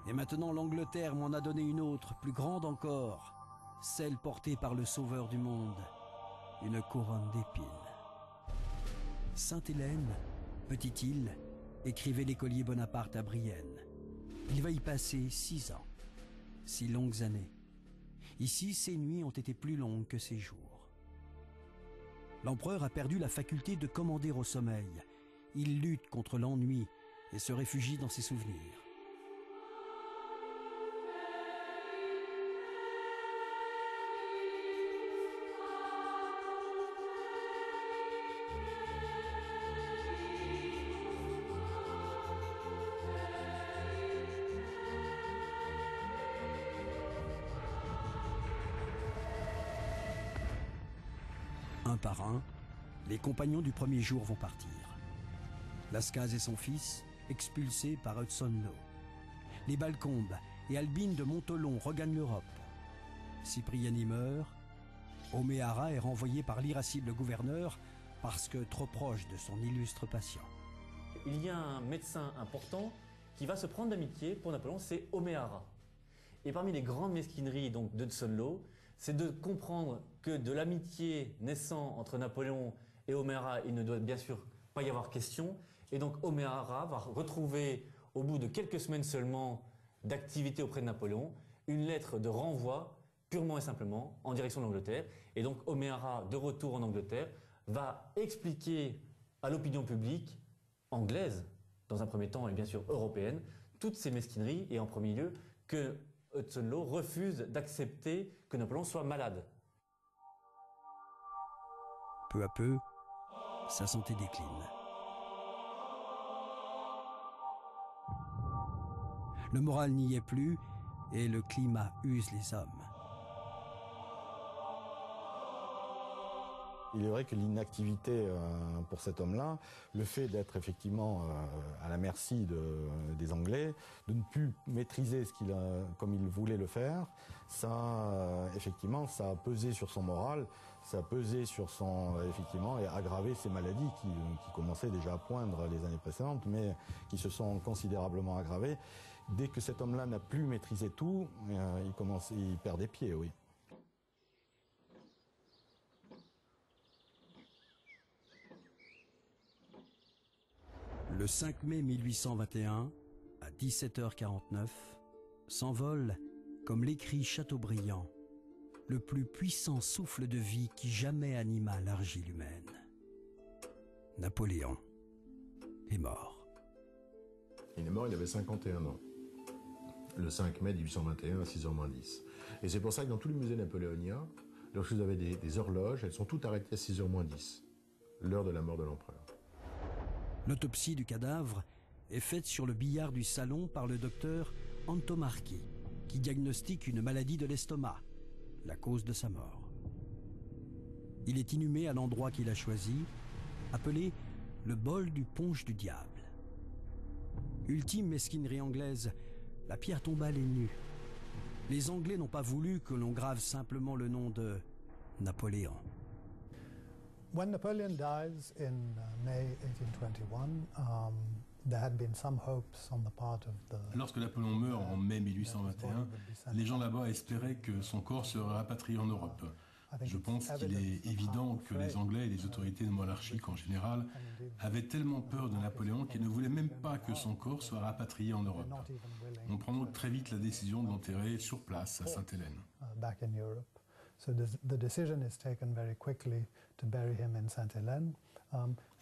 Speaker 1: et maintenant l'Angleterre m'en a donné une autre, plus grande encore, celle portée par le Sauveur du monde, une couronne d'épines. Sainte-Hélène, petite île, écrivait l'écolier Bonaparte à Brienne. Il va y passer 6 ans, 6 longues années. Ici, ses nuits ont été plus longues que ses jours. L'empereur a perdu la faculté de commander au sommeil. Il lutte contre l'ennui et se réfugie dans ses souvenirs. Un par un, les compagnons du premier jour vont partir. Lascaz et son fils, expulsés par Hudson Lowe. Les Balcombes et Albine de Montholon regagnent l'Europe. Cipriani meurt. O'Meara est renvoyé par l'irascible gouverneur parce que trop proche de son illustre patient.
Speaker 4: Il y a un médecin important qui va se prendre d'amitié pour Napoléon, c'est O'Meara. Et parmi les grandes mesquineries donc d'Hudson Lowe, c'est de comprendre que de l'amitié naissant entre Napoléon et O'Meara, il ne doit bien sûr pas y avoir question. Et donc O'Meara va retrouver, au bout de quelques semaines seulement d'activité auprès de Napoléon, une lettre de renvoi purement et simplement en direction de l'Angleterre. Et donc O'Meara, de retour en Angleterre, va expliquer à l'opinion publique anglaise, dans un premier temps et bien sûr européenne, toutes ces mesquineries et en premier lieu que Hudson Lowe refuse d'accepter que Napoléon soit malade.
Speaker 1: Peu à peu, sa santé décline. Le moral n'y est plus et le climat use les hommes.
Speaker 17: Il est vrai que l'inactivité pour cet homme-là, le fait d'être effectivement à la merci des Anglais, de ne plus maîtriser comme il voulait le faire, ça, effectivement, ça a pesé sur son moral, ça a pesé sur effectivement, et aggravé ses maladies qui commençaient déjà à poindre les années précédentes, mais qui se sont considérablement aggravées. Dès que cet homme-là n'a plus maîtrisé tout, il perd des pieds, oui.
Speaker 1: Le 5 mai 1821, à 17h49, s'envole, comme l'écrit Chateaubriand, le plus puissant souffle de vie qui jamais anima l'argile humaine. Napoléon est mort.
Speaker 2: Il est mort, il avait 51 ans. Le 5 mai 1821 à 6h-10. Et c'est pour ça que dans tous les musées napoléoniens, lorsque vous avez des horloges, elles sont toutes arrêtées à 6h-10, l'heure de la mort de l'empereur.
Speaker 1: L'autopsie du cadavre est faite sur le billard du salon par le docteur Antomarchi, qui diagnostique une maladie de l'estomac, la cause de sa mort. Il est inhumé à l'endroit qu'il a choisi, appelé le bol du punch du diable. Ultime mesquinerie anglaise, la pierre tombale est nue. Les Anglais n'ont pas voulu que l'on grave simplement le nom de Napoléon.
Speaker 11: When Napoleon dies in May 1821, there had been some hopes on the part of the...
Speaker 12: Lorsque Napoléon meurt en mai 1821, les gens là-bas espéraient que son corps serait rapatrié en Europe. Je pense qu'il est évident que les Anglais et les autorités monarchiques en général avaient tellement peur de Napoléon qu'ils ne voulaient même pas que son corps soit rapatrié en Europe. On prend donc très vite la décision de l'enterrer sur place à Sainte-Hélène.
Speaker 11: So the decision is taken very quickly to bury him in Sainte-Hélène.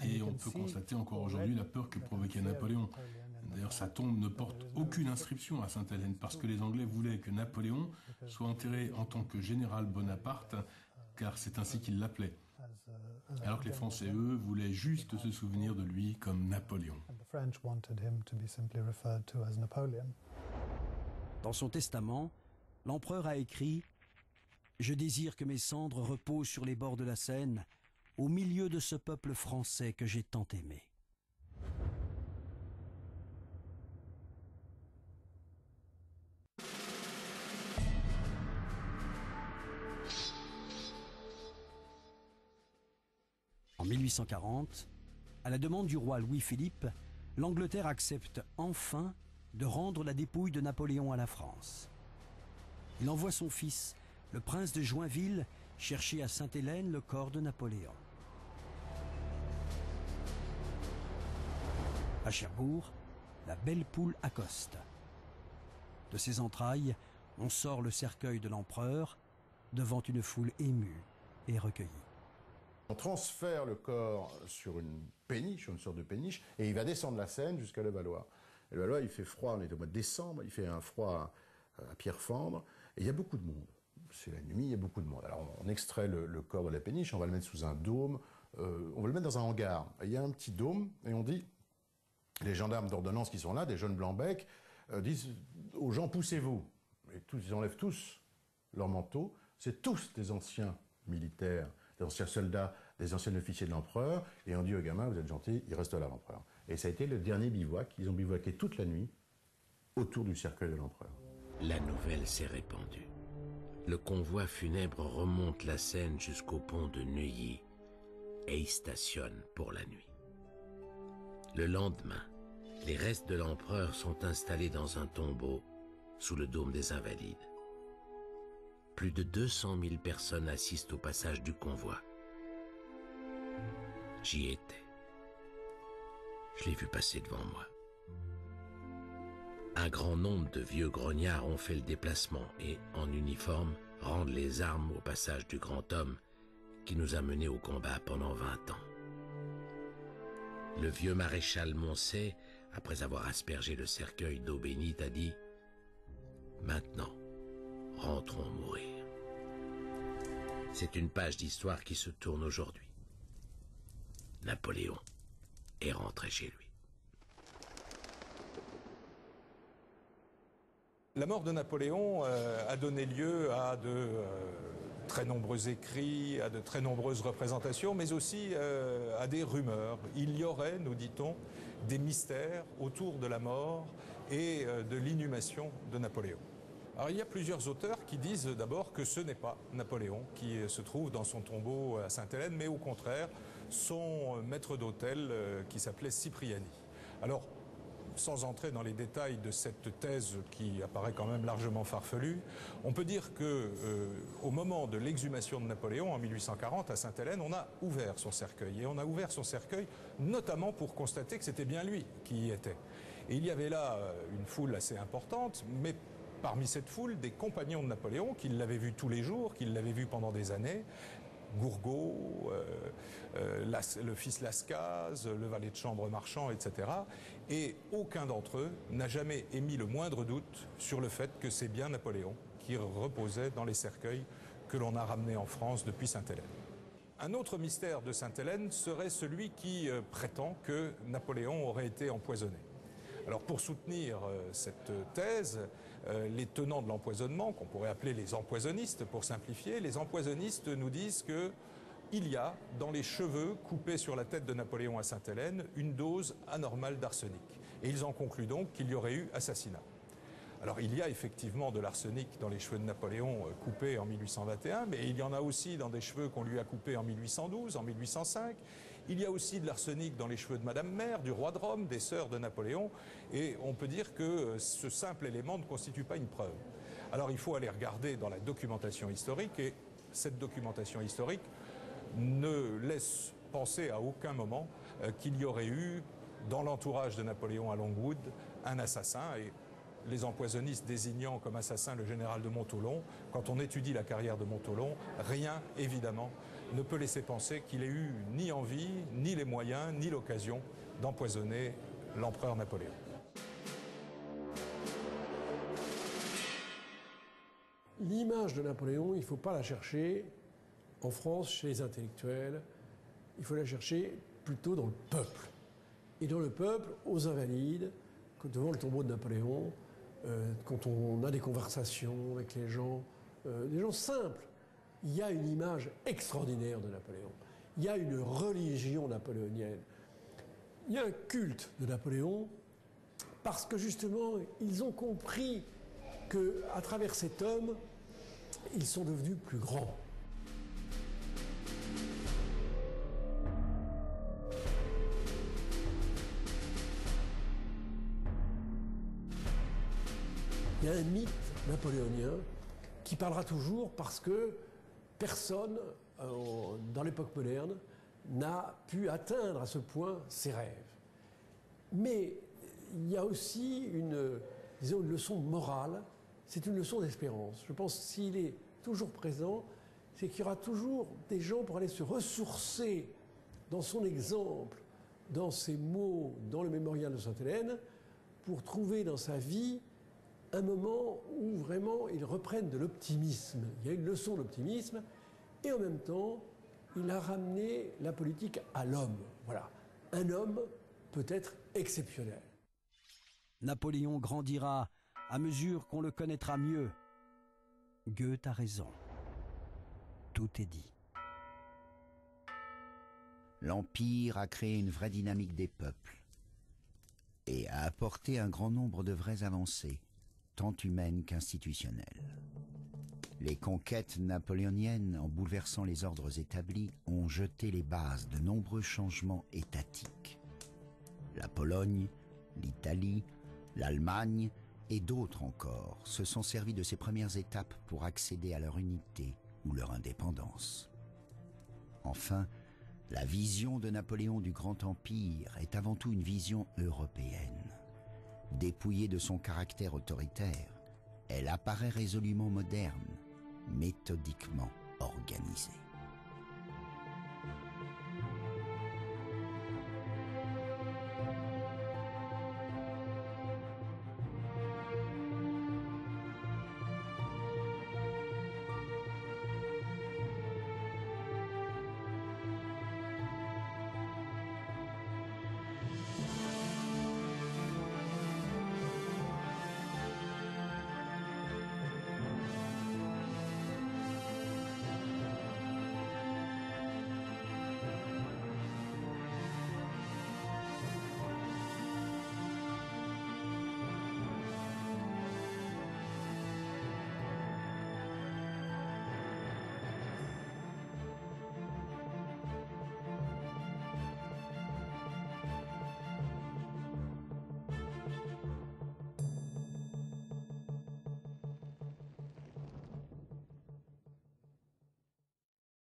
Speaker 12: Et on peut constater encore aujourd'hui la peur que provoquait Napoléon. D'ailleurs, sa tombe ne porte aucune inscription à Sainte-Hélène parce que les Anglais voulaient que Napoléon soit enterré en tant que général Bonaparte, car c'est ainsi qu'ils l'appelaient. Alors que les Français, eux, voulaient juste se souvenir de lui comme Napoléon.
Speaker 1: Dans son testament, l'empereur a écrit « Je désire que mes cendres reposent sur les bords de la Seine, au milieu de ce peuple français que j'ai tant aimé. » En 1840, à la demande du roi Louis-Philippe, l'Angleterre accepte enfin de rendre la dépouille de Napoléon à la France. Il envoie son fils, le prince de Joinville, chercher à Sainte-Hélène le corps de Napoléon. À Cherbourg, la belle poule accoste. De ses entrailles, on sort le cercueil de l'empereur devant une foule émue et recueillie.
Speaker 2: On transfère le corps sur une péniche, une sorte de péniche, et il va descendre la Seine jusqu'à Levallois. Et Levallois, il fait froid, on est au mois de décembre, il fait un froid à Pierrefonds, et il y a beaucoup de monde. C'est la nuit, il y a beaucoup de monde. Alors on extrait le corps de la péniche, on va le mettre sous un dôme, on va le mettre dans un hangar. Et il y a un petit dôme, et on dit, les gendarmes d'ordonnance qui sont là, des jeunes blancs-becs, disent aux gens, poussez-vous. Et ils enlèvent tous leur manteau, c'est tous des anciens militaires, des anciens soldats, des anciens officiers de l'empereur, et on dit aux gamins, vous êtes gentils, il reste là l'empereur. Et ça a été le dernier bivouac, ils ont bivouaqué toute la nuit autour du cercueil de l'empereur.
Speaker 8: La nouvelle s'est répandue. Le convoi funèbre remonte la Seine jusqu'au pont de Neuilly et y stationne pour la nuit. Le lendemain, les restes de l'empereur sont installés dans un tombeau sous le dôme des Invalides. Plus de 200 000 personnes assistent au passage du convoi. J'y étais. Je l'ai vu passer devant moi. Un grand nombre de vieux grognards ont fait le déplacement et, en uniforme, rendent les armes au passage du grand homme qui nous a menés au combat pendant 20 ans. Le vieux maréchal Moncey, après avoir aspergé le cercueil d'eau bénite, a dit « Maintenant, rentrons mourir. » C'est une page d'histoire qui se tourne aujourd'hui. Napoléon est rentré chez lui.
Speaker 3: La mort de Napoléon a donné lieu à de très nombreux écrits, à de très nombreuses représentations, mais aussi à des rumeurs. Il y aurait, nous dit-on, des mystères autour de la mort et de l'inhumation de Napoléon. Alors il y a plusieurs auteurs qui disent d'abord que ce n'est pas Napoléon qui se trouve dans son tombeau à Sainte-Hélène, mais au contraire son maître d'autel qui s'appelait Cipriani. Alors, sans entrer dans les détails de cette thèse qui apparaît quand même largement farfelue, on peut dire que au moment de l'exhumation de Napoléon en 1840 à Sainte-Hélène, on a ouvert son cercueil. Et on a ouvert son cercueil notamment pour constater que c'était bien lui qui y était. Et il y avait là une foule assez importante, mais parmi cette foule, des compagnons de Napoléon qui l'avaient vu tous les jours, qui l'avaient vu pendant des années, Gourgaud, le fils Lascaz, le valet de chambre Marchand, etc. Et aucun d'entre eux n'a jamais émis le moindre doute sur le fait que c'est bien Napoléon qui reposait dans les cercueils que l'on a ramenés en France depuis Sainte-Hélène. Un autre mystère de Sainte-Hélène serait celui qui prétend que Napoléon aurait été empoisonné. Alors pour soutenir cette thèse, les tenants de l'empoisonnement, qu'on pourrait appeler les empoisonnistes pour simplifier, les empoisonnistes nous disent qu'il y a dans les cheveux coupés sur la tête de Napoléon à Sainte-Hélène une dose anormale d'arsenic. Et ils en concluent donc qu'il y aurait eu assassinat. Alors il y a effectivement de l'arsenic dans les cheveux de Napoléon coupés en 1821, mais il y en a aussi dans des cheveux qu'on lui a coupés en 1812, en 1805. Il y a aussi de l'arsenic dans les cheveux de Madame Mère, du roi de Rome, des sœurs de Napoléon, et on peut dire que ce simple élément ne constitue pas une preuve. Alors il faut aller regarder dans la documentation historique, et cette documentation historique ne laisse penser à aucun moment qu'il y aurait eu, dans l'entourage de Napoléon à Longwood, un assassin, et les empoisonnistes désignant comme assassin le général de Montholon. Quand on étudie la carrière de Montholon, rien, évidemment, ne peut laisser penser qu'il ait eu ni envie, ni les moyens, ni l'occasion d'empoisonner l'empereur Napoléon.
Speaker 18: l'image de Napoléon, il ne faut pas la chercher en France chez les intellectuels, il faut la chercher plutôt dans le peuple. Et dans le peuple, aux Invalides, devant le tombeau de Napoléon, quand on a des conversations avec les gens simples, il y a une image extraordinaire de Napoléon. Il y a une religion napoléonienne. Il y a un culte de Napoléon parce que justement, ils ont compris qu'à travers cet homme, ils sont devenus plus grands. Il y a un mythe napoléonien qui parlera toujours parce que personne, dans l'époque moderne, n'a pu atteindre à ce point ses rêves. Mais il y a aussi une leçon morale, c'est une leçon d'espérance. Je pense que s'il est toujours présent, c'est qu'il y aura toujours des gens pour aller se ressourcer dans son exemple, dans ses mots, dans le mémorial de Sainte-Hélène, pour trouver dans sa vie un moment où vraiment ils reprennent de l'optimisme. Il y a une leçon d'optimisme et en même temps, il a ramené la politique à l'homme. Voilà, un homme peut être exceptionnel.
Speaker 1: Napoléon grandira à mesure qu'on le connaîtra mieux. Goethe a raison. Tout est dit.
Speaker 5: L'Empire a créé une vraie dynamique des peuples et a apporté un grand nombre de vraies avancées, tant humaines qu'institutionnelles. Les conquêtes napoléoniennes, en bouleversant les ordres établis, ont jeté les bases de nombreux changements étatiques. La Pologne, l'Italie, l'Allemagne et d'autres encore se sont servis de ces premières étapes pour accéder à leur unité ou leur indépendance. Enfin, la vision de Napoléon du Grand Empire est avant tout une vision européenne. Dépouillée de son caractère autoritaire, elle apparaît résolument moderne, méthodiquement organisée.